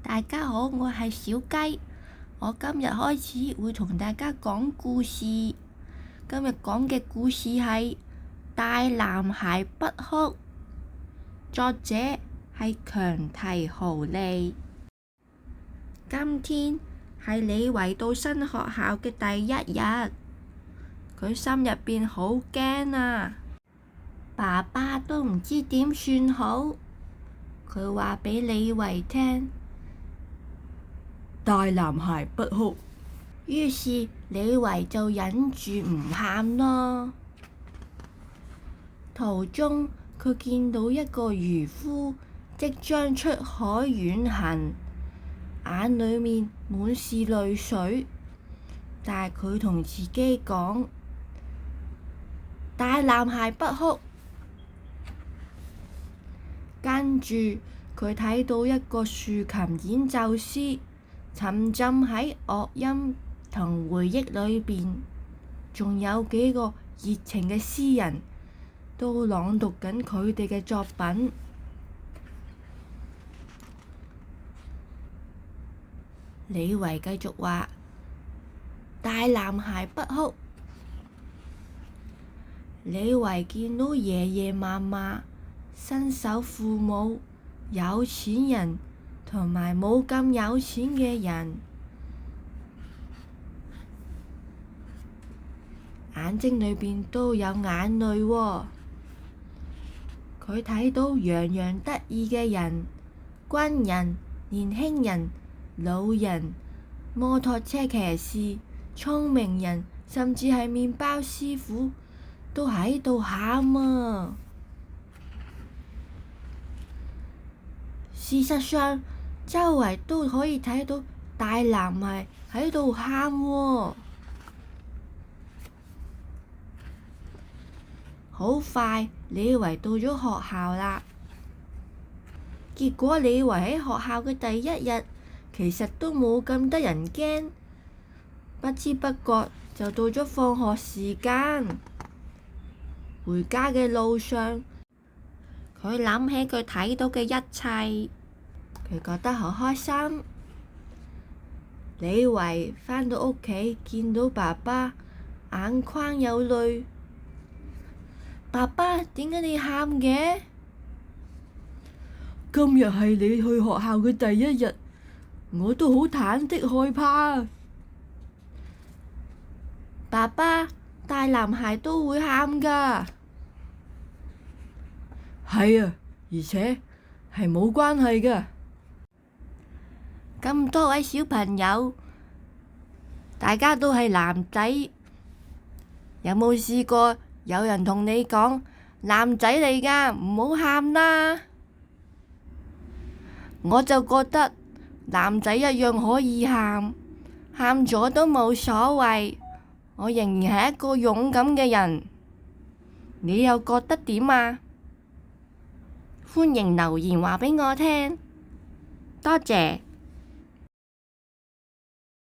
大家好，我係小雞。我今日開始會同大家講故事。今日講嘅故事係《大男孩不哭》，作者係強提豪利。今天係李維到新學校嘅第一日，佢心入邊好驚啊！爸爸都唔知點算好。佢話俾李維聽：大男孩不哭。於是李維就忍住唔喊咯。途中佢見到一個漁夫即將出海遠行，眼裏面滿是淚水，但係佢同自己講：大男孩不哭。跟住佢睇到一個豎琴演奏師沉浸喺樂音同回憶裏邊，仲有幾個熱情嘅詩人都朗讀緊佢哋嘅作品。李維繼續話：大男孩不哭。李維見到爺爺嫲嫲、新手父母、有錢人同埋冇咁有錢嘅人，眼睛裏邊都有眼淚喎。佢睇到洋洋得意嘅人、軍人、年輕人、老人、摩托車騎士、聰明人，甚至係麵包師傅都喺度喊啊！事實上，周圍都可以睇到大男孩喺度喊喎。好快，李維到咗學校啦。結果李維喺學校嘅第一日，其實都冇咁得人驚。不知不覺就到咗放學時間。回家嘅路上，佢諗起佢睇到嘅一切。佢覺得好開心。李維返到屋企，見到爸爸眼眶有淚。爸爸，點解你喊嘅？今日係你去學校嘅第一日，我都好忐忑害怕。爸爸，大男孩都會喊㗎。係啊，而且係冇關係㗎。咁多位小朋友，大家都係男仔，有冇試過有人同你講男仔嚟㗎，唔好喊啦？我就覺得男仔一樣可以喊，喊咗都冇所謂。我仍然係一個勇敢嘅人。你又覺得點啊？歡迎留言話俾我聽，多謝。